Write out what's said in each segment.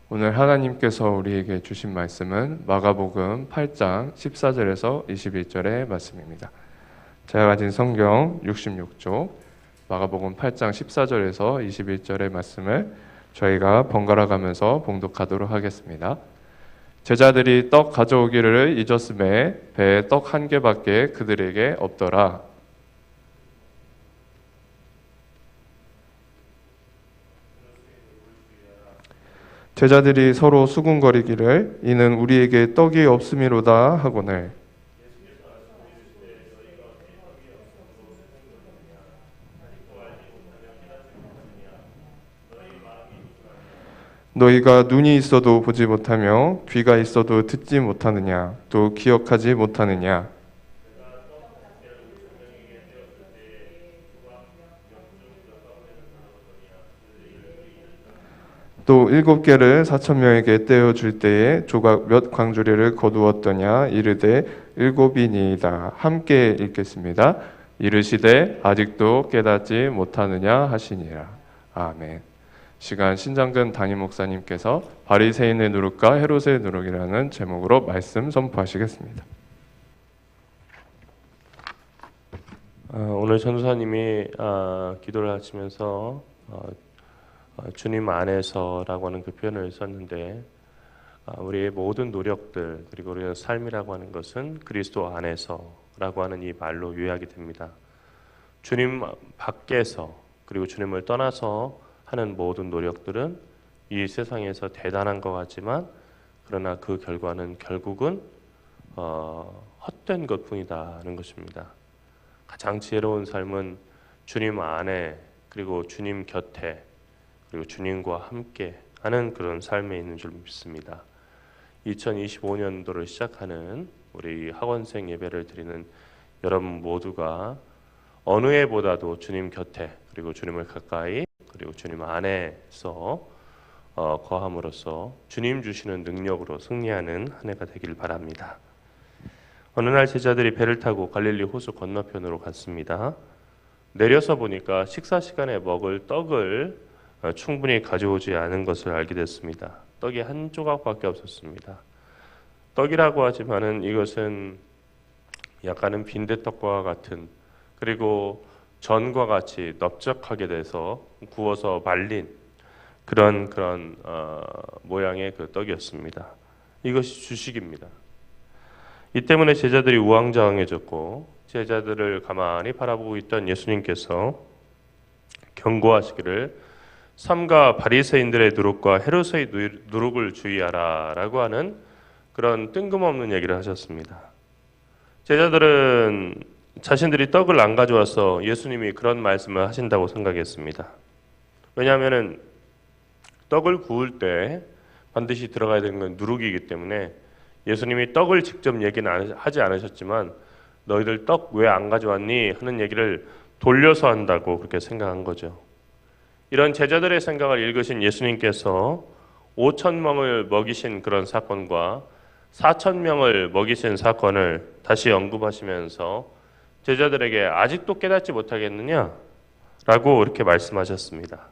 오늘 하나님께서 우리에게 주신 말씀은 마가복음 8장 14절에서 21절의 말씀입니다. 제가 가진 성경 66쪽 마가복음 8장 14절에서 21절의 말씀을 저희가 번갈아 가면서 봉독하도록 하겠습니다. 제자들이 떡 가져오기를 잊었음에 배에 떡 한 개밖에 그들에게 없더라. 제자들이 서로 수군거리기를 이는 우리에게 떡이 없음이로다 하거늘 너희가 눈이 있어도 보지 못하며 귀가 있어도 듣지 못하느냐 또 기억하지 못하느냐. 또 7개를 4,000명에게 떼어 줄 때에 조각 몇 광주리를 거두었더냐 이르되 7이니이다. 함께 읽겠습니다. 이르시되 아직도 깨닫지 못하느냐 하시니라. 아멘. 시간 신장근 담임 목사님께서 바리새인의 누룩과 헤롯의 누룩이라는 제목으로 말씀 선포하시겠습니다. 오늘 전도사님이 기도를 하시면서 주님 안에서라고 하는 그 표현을 썼는데, 우리의 모든 노력들 그리고 우리의 삶이라고 하는 것은 그리스도 안에서라고 하는 이 말로 요약이 됩니다. 주님 밖에서 그리고 주님을 떠나서 하는 모든 노력들은 이 세상에서 대단한 것 같지만 그러나 그 결과는 결국은 헛된 것뿐이다는 것입니다. 가장 지혜로운 삶은 주님 안에 그리고 주님 곁에 그리고 주님과 함께 하는 그런 삶에 있는 줄 믿습니다. 2025년도를 시작하는 우리 학원생 예배를 드리는 여러분 모두가 어느 해보다도 주님 곁에 그리고 주님을 가까이 그리고 주님 안에서 거함으로써 주님 주시는 능력으로 승리하는 한 해가 되길 바랍니다. 어느 날 제자들이 배를 타고 갈릴리 호수 건너편으로 갔습니다. 내려서 보니까 식사 시간에 먹을 떡을 충분히 가져오지 않은 것을 알게 됐습니다. 떡이 한 조각밖에 없었습니다. 떡이라고 하지만은 이것은 약간은 빈대떡과 같은 그리고 전과 같이 넓적하게 돼서 구워서 말린 그런 모양의 그 떡이었습니다. 이것이 주식입니다. 이 때문에 제자들이 우왕좌왕해졌고 제자들을 가만히 바라보고 있던 예수님께서 경고하시기를 삼가 바리새인들의 누룩과 헤롯의 누룩을 주의하라 라고 하는 그런 뜬금없는 얘기를 하셨습니다. 제자들은 자신들이 떡을 안 가져와서 예수님이 그런 말씀을 하신다고 생각했습니다. 왜냐하면 떡을 구울 때 반드시 들어가야 되는 건 누룩이기 때문에 예수님이 떡을 직접 얘기는 하지 않으셨지만 너희들 떡 왜 안 가져왔니? 하는 얘기를 돌려서 한다고 그렇게 생각한 거죠. 이런 제자들의 생각을 읽으신 예수님께서 5,000명을 먹이신 그런 사건과 4,000명을 먹이신 사건을 다시 언급하시면서 제자들에게 아직도 깨닫지 못하겠느냐? 라고 이렇게 말씀하셨습니다.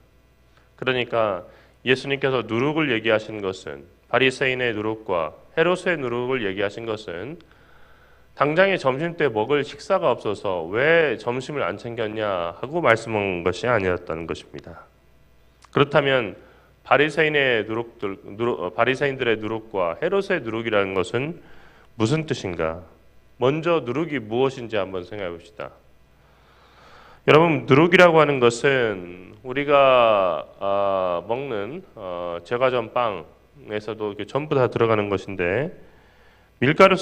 그러니까 예수님께서 누룩을 얘기하신 것은 바리새인의 누룩과 헤롯의 누룩을 얘기하신 것은 당장에 점심때 먹을 식사가 없어서 왜 점심을 안 챙겼냐 하고 말씀한 것이 아니었다는 것입니다. 그렇다면 바리새인들의 누룩과 헤롯의 누룩이라는 것은 무슨 뜻인가? 먼저 누룩이 무엇인지 한번 생각해 봅시다. 여러분, 누룩이라고 하는 것은 우리가 먹는 제과점 빵에서도 전부 다 들어가는 것인데 밀가루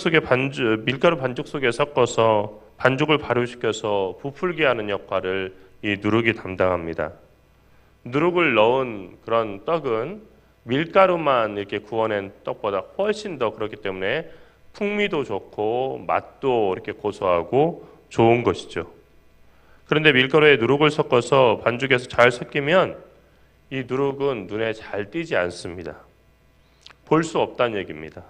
반죽 속에 섞어서 반죽을 발효시켜서 부풀게 하는 역할을 이 누룩이 담당합니다. 누룩을 넣은 그런 떡은 밀가루만 이렇게 구워낸 떡보다 훨씬 더 그렇기 때문에 풍미도 좋고 맛도 이렇게 고소하고 좋은 것이죠. 그런데 밀가루에 누룩을 섞어서 반죽에서 잘 섞이면 이 누룩은 눈에 잘 띄지 않습니다. 볼 수 없다는 얘기입니다.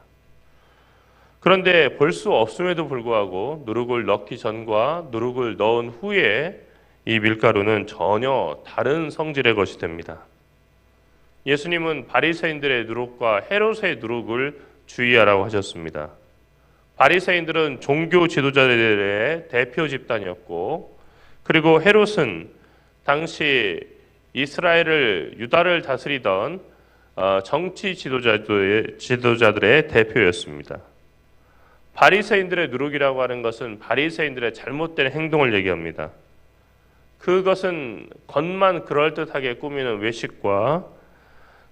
그런데 볼 수 없음에도 불구하고 누룩을 넣기 전과 누룩을 넣은 후에 이 밀가루는 전혀 다른 성질의 것이 됩니다. 예수님은 바리새인들의 누룩과 헤롯의 누룩을 주의하라고 하셨습니다. 바리새인들은 종교 지도자들의 대표 집단이었고, 그리고 헤롯은 당시 이스라엘을 유다를 다스리던 정치 지도자들의 대표였습니다. 바리새인들의 누룩이라고 하는 것은 바리새인들의 잘못된 행동을 얘기합니다. 그것은 겉만 그럴듯하게 꾸미는 외식과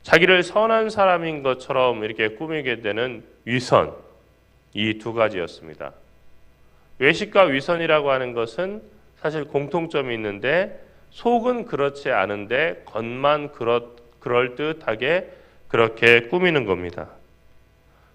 자기를 선한 사람인 것처럼 이렇게 꾸미게 되는 위선, 이 두 가지였습니다. 외식과 위선이라고 하는 것은 사실 공통점이 있는데 속은 그렇지 않은데 겉만 그럴듯하게 그렇게 꾸미는 겁니다.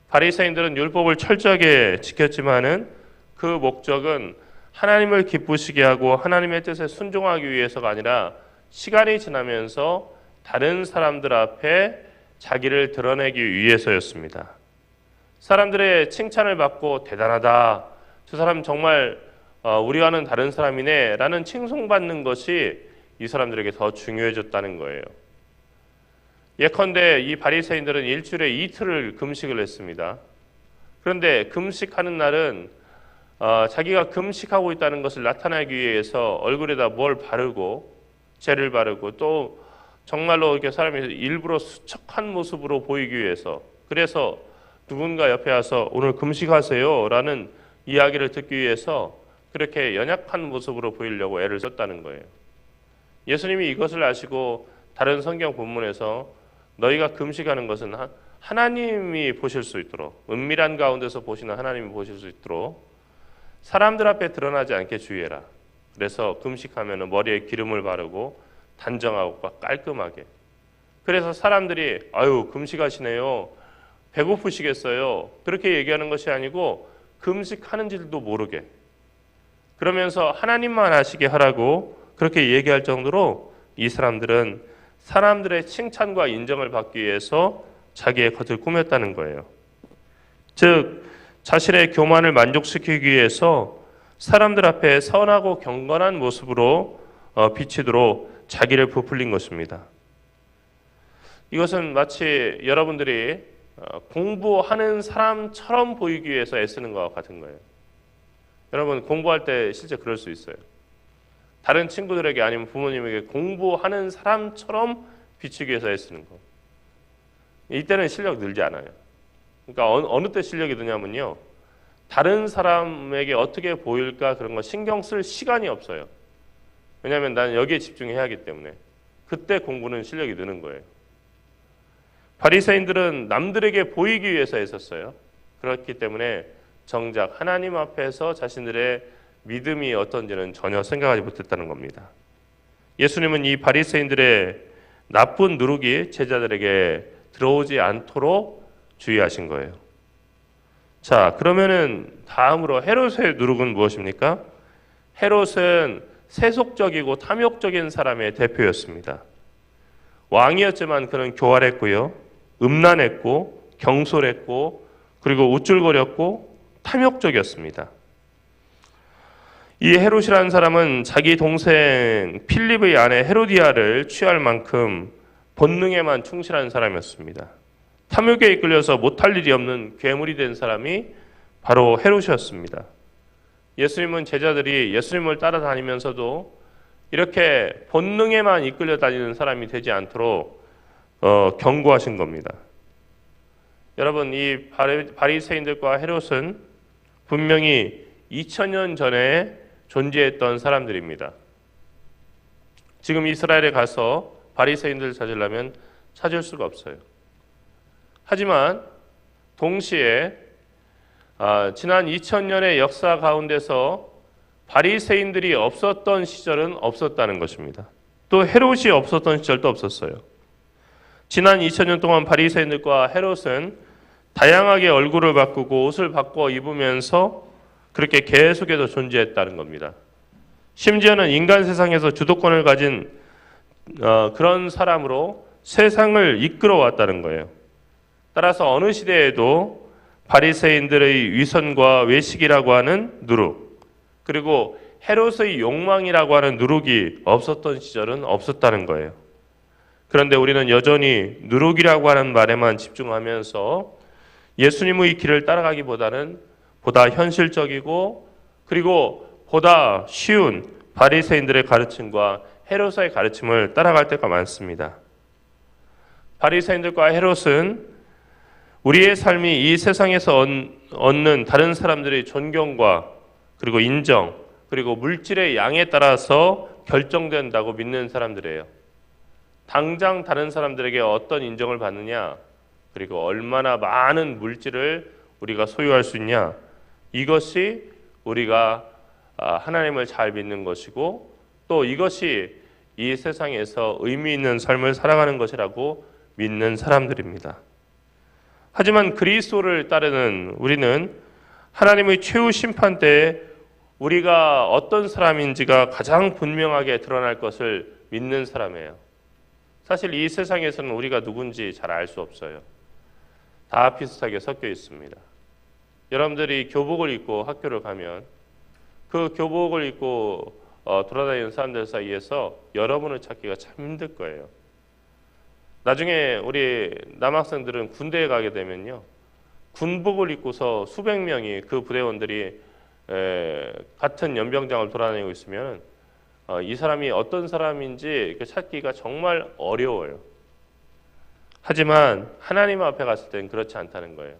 바리새인들은 율법을 철저하게 지켰지만은 그 목적은 하나님을 기쁘시게 하고 하나님의 뜻에 순종하기 위해서가 아니라 시간이 지나면서 다른 사람들 앞에 자기를 드러내기 위해서였습니다. 사람들의 칭찬을 받고 대단하다, 저 사람 정말 우리와는 다른 사람이네 라는 칭송받는 것이 이 사람들에게 더 중요해졌다는 거예요. 예컨대 이 바리새인들은 일주일에 이틀을 금식을 했습니다. 그런데 금식하는 날은 자기가 금식하고 있다는 것을 나타내기 위해서 얼굴에다 뭘 바르고 젤을 바르고 또 정말로 이렇게 사람이 일부러 수척한 모습으로 보이기 위해서, 그래서 누군가 옆에 와서 오늘 금식하세요 라는 이야기를 듣기 위해서 그렇게 연약한 모습으로 보이려고 애를 썼다는 거예요. 예수님이 이것을 아시고 다른 성경 본문에서 너희가 금식하는 것은 하나님이 보실 수 있도록, 은밀한 가운데서 보시는 하나님이 보실 수 있도록 사람들 앞에 드러나지 않게 주의해라. 그래서 금식하면 머리에 기름을 바르고 단정하고 깔끔하게, 그래서 사람들이 아유 금식하시네요, 배고프시겠어요, 그렇게 얘기하는 것이 아니고 금식하는지도 모르게, 그러면서 하나님만 아시게 하라고 그렇게 얘기할 정도로 이 사람들은 사람들의 칭찬과 인정을 받기 위해서 자기의 겉을 꾸몄다는 거예요. 즉 자신의 교만을 만족시키기 위해서 사람들 앞에 선하고 경건한 모습으로 비치도록 자기를 부풀린 것입니다. 이것은 마치 여러분들이 공부하는 사람처럼 보이기 위해서 애쓰는 것과 같은 거예요. 여러분 공부할 때 실제 그럴 수 있어요. 다른 친구들에게 아니면 부모님에게 공부하는 사람처럼 비치기 위해서 애쓰는 거. 이때는 실력 늘지 않아요. 그러니까 어느 때 실력이 드냐면요, 다른 사람에게 어떻게 보일까 그런 거 신경 쓸 시간이 없어요. 왜냐하면 나는 여기에 집중해야 하기 때문에. 그때 공부는 실력이 느는 거예요. 바리새인들은 남들에게 보이기 위해서 했었어요. 그렇기 때문에 정작 하나님 앞에서 자신들의 믿음이 어떤지는 전혀 생각하지 못했다는 겁니다. 예수님은 이 바리새인들의 나쁜 누룩이 제자들에게 들어오지 않도록 주의하신 거예요. 자, 그러면은 다음으로 헤롯의 누룩은 무엇입니까? 헤롯은 세속적이고 탐욕적인 사람의 대표였습니다. 왕이었지만 그는 교활했고요, 음란했고 경솔했고 그리고 우쭐거렸고 탐욕적이었습니다. 이 헤롯이라는 사람은 자기 동생 필립의 아내 헤로디아를 취할 만큼 본능에만 충실한 사람이었습니다. 탐욕에 이끌려서 못할 일이 없는 괴물이 된 사람이 바로 헤롯이었습니다. 예수님은 제자들이 예수님을 따라다니면서도 이렇게 본능에만 이끌려 다니는 사람이 되지 않도록 경고하신 겁니다. 여러분, 이 바리새인들과 헤롯은 분명히 2000년 전에 존재했던 사람들입니다. 지금 이스라엘에 가서 바리새인들을 찾으려면 찾을 수가 없어요. 하지만 동시에 지난 2000년의 역사 가운데서 바리새인들이 없었던 시절은 없었다는 것입니다. 또 헤롯이 없었던 시절도 없었어요. 지난 2000년 동안 바리새인들과 헤롯은 다양하게 얼굴을 바꾸고 옷을 바꿔 입으면서 그렇게 계속해서 존재했다는 겁니다. 심지어는 인간 세상에서 주도권을 가진 그런 사람으로 세상을 이끌어왔다는 거예요. 따라서 어느 시대에도 바리새인들의 위선과 외식이라고 하는 누룩, 그리고 헤롯의 욕망이라고 하는 누룩이 없었던 시절은 없었다는 거예요. 그런데 우리는 여전히 누룩이라고 하는 말에만 집중하면서 예수님의 길을 따라가기보다는 보다 현실적이고 그리고 보다 쉬운 바리새인들의 가르침과 헤롯의 가르침을 따라갈 때가 많습니다. 바리새인들과 헤롯은 우리의 삶이 이 세상에서 얻는 다른 사람들의 존경과 그리고 인정 그리고 물질의 양에 따라서 결정된다고 믿는 사람들이에요. 당장 다른 사람들에게 어떤 인정을 받느냐 그리고 얼마나 많은 물질을 우리가 소유할 수 있냐 이것이 우리가 하나님을 잘 믿는 것이고 또 이것이 이 세상에서 의미 있는 삶을 살아가는 것이라고 믿는 사람들입니다. 하지만 그리스도를 따르는 우리는 하나님의 최후 심판 때에 우리가 어떤 사람인지가 가장 분명하게 드러날 것을 믿는 사람이에요. 사실 이 세상에서는 우리가 누군지 잘 알 수 없어요. 다 비슷하게 섞여 있습니다. 여러분들이 교복을 입고 학교를 가면 그 교복을 입고 돌아다니는 사람들 사이에서 여러분을 찾기가 참 힘들 거예요. 나중에 우리 남학생들은 군대에 가게 되면요. 군복을 입고서 수백 명이 그 부대원들이 같은 연병장을 돌아다니고 있으면 이 사람이 어떤 사람인지 찾기가 정말 어려워요. 하지만 하나님 앞에 갔을 때는 그렇지 않다는 거예요.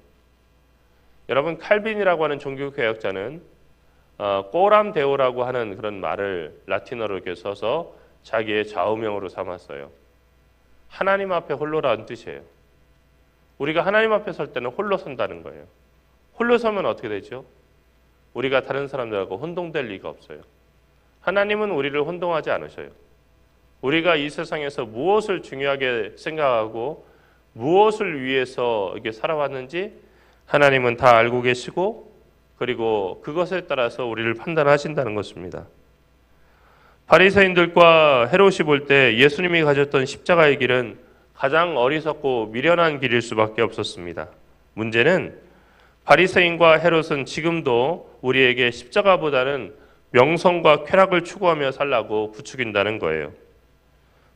여러분 칼빈이라고 하는 종교개혁자는 꼬람 데오라고 하는 그런 말을 라틴어로 이렇게 써서 자기의 좌우명으로 삼았어요. 하나님 앞에 홀로라는 뜻이에요. 우리가 하나님 앞에 설 때는 홀로 선다는 거예요. 홀로 서면 어떻게 되죠? 우리가 다른 사람들하고 혼동될 리가 없어요. 하나님은 우리를 혼동하지 않으셔요. 우리가 이 세상에서 무엇을 중요하게 생각하고 무엇을 위해서 이게 살아왔는지 하나님은 다 알고 계시고 그리고 그것에 따라서 우리를 판단하신다는 것입니다. 바리새인들과 헤롯이 볼 때 예수님이 가졌던 십자가의 길은 가장 어리석고 미련한 길일 수밖에 없었습니다. 문제는 바리새인과 헤롯은 지금도 우리에게 십자가보다는 명성과 쾌락을 추구하며 살라고 부추긴다는 거예요.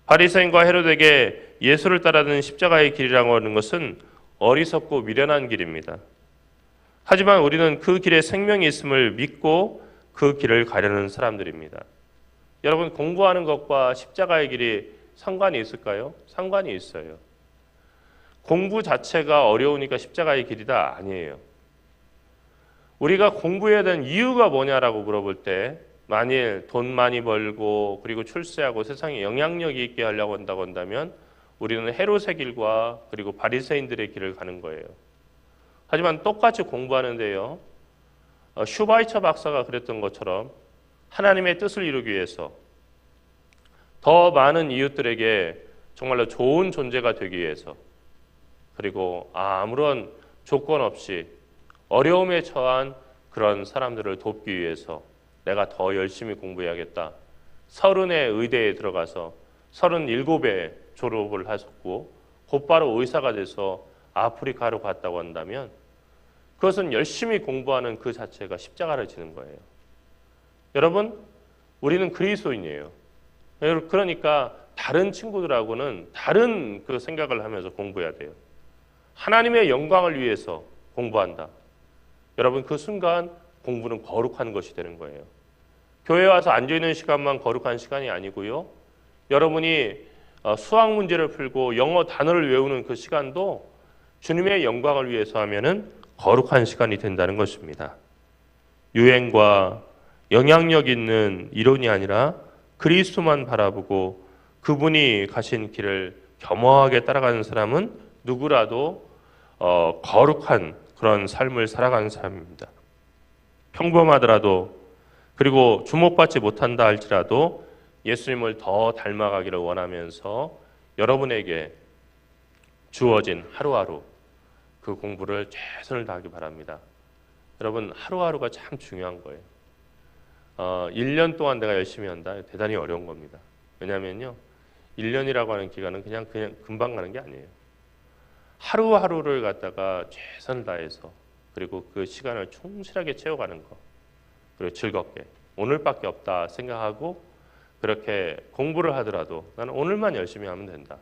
바리새인과 헤롯에게 예수를 따르는 십자가의 길이라고 하는 것은 어리석고 미련한 길입니다. 하지만 우리는 그 길에 생명이 있음을 믿고 그 길을 가려는 사람들입니다. 여러분 공부하는 것과 십자가의 길이 상관이 있을까요? 상관이 있어요. 공부 자체가 어려우니까 십자가의 길이다? 아니에요. 우리가 공부해야 되는 이유가 뭐냐라고 물어볼 때 만일 돈 많이 벌고 그리고 출세하고 세상에 영향력이 있게 하려고 한다면 우리는 헤롯의 길과 그리고 바리새인들의 길을 가는 거예요. 하지만 똑같이 공부하는데요. 슈바이처 박사가 그랬던 것처럼 하나님의 뜻을 이루기 위해서 더 많은 이웃들에게 정말로 좋은 존재가 되기 위해서 그리고 아무런 조건 없이 어려움에 처한 그런 사람들을 돕기 위해서 내가 더 열심히 공부해야겠다. 30의 의대에 들어가서 37에 졸업을 하셨고 곧바로 의사가 돼서 아프리카로 갔다고 한다면 그것은 열심히 공부하는 그 자체가 십자가를 지는 거예요. 여러분, 우리는 그리스도인이에요. 그러니까 다른 친구들하고는 다른 그 생각을 하면서 공부해야 돼요. 하나님의 영광을 위해서 공부한다. 여러분, 그 순간 공부는 거룩한 것이 되는 거예요. 교회 와서 앉아있는 시간만 거룩한 시간이 아니고요. 여러분이 수학 문제를 풀고 영어 단어를 외우는 그 시간도 주님의 영광을 위해서 하면은 거룩한 시간이 된다는 것입니다. 유행과 영향력 있는 이론이 아니라 그리스도만 바라보고 그분이 가신 길을 겸허하게 따라가는 사람은 누구라도 거룩한 그런 삶을 살아가는 사람입니다. 평범하더라도 그리고 주목받지 못한다 할지라도 예수님을 더 닮아가기를 원하면서 여러분에게 주어진 하루하루 그 공부를 최선을 다하기 바랍니다. 여러분 하루하루가 참 중요한 거예요. 1년 동안 내가 열심히 한다. 대단히 어려운 겁니다. 왜냐하면요. 1년이라고 하는 기간은 그냥 금방 가는 게 아니에요. 하루하루를 갖다가 최선을 다해서 그리고 그 시간을 충실하게 채워가는 거. 그리고 즐겁게. 오늘밖에 없다 생각하고 그렇게 공부를 하더라도 나는 오늘만 열심히 하면 된다.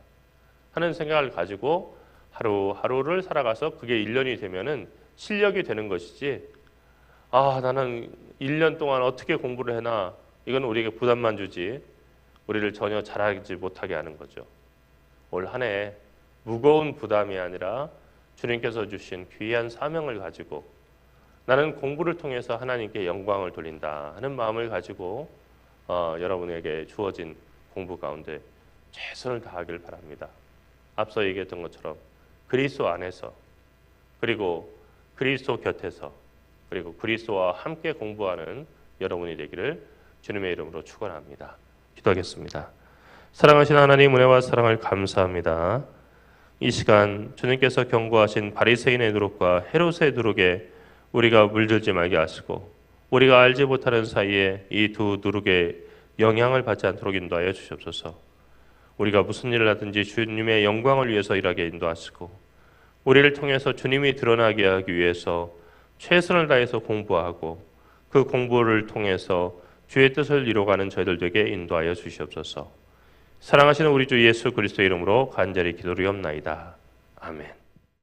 하는 생각을 가지고 하루하루를 살아가서 그게 1년이 되면은 실력이 되는 것이지, 나는 1년 동안 어떻게 공부를 해나, 이건 우리에게 부담만 주지 우리를 전혀 잘하지 못하게 하는 거죠. 올 한 해 무거운 부담이 아니라 주님께서 주신 귀한 사명을 가지고 나는 공부를 통해서 하나님께 영광을 돌린다 하는 마음을 가지고 여러분에게 주어진 공부 가운데 최선을 다하길 바랍니다. 앞서 얘기했던 것처럼 그리스도 안에서, 그리고 그리스도 곁에서, 그리고 그리스도와 함께 공부하는 여러분이 되기를 주님의 이름으로 축원합니다. 기도하겠습니다. 사랑하신 하나님, 은혜와 사랑을 감사합니다. 이 시간 주님께서 경고하신 바리새인의 누룩과 헤롯의 누룩에 우리가 물들지 말게 하시고, 우리가 알지 못하는 사이에 이 두 누룩의 영향을 받지 않도록 인도하여 주시옵소서. 우리가 무슨 일을 하든지 주님의 영광을 위해서 일하게 인도하시고, 우리를 통해서 주님이 드러나게 하기 위해서 최선을 다해서 공부하고, 그 공부를 통해서 주의 뜻을 이루어가는 저희들 되게 인도하여 주시옵소서. 사랑하시는 우리 주 예수 그리스도의 이름으로 간절히 기도드리옵나이다. 아멘.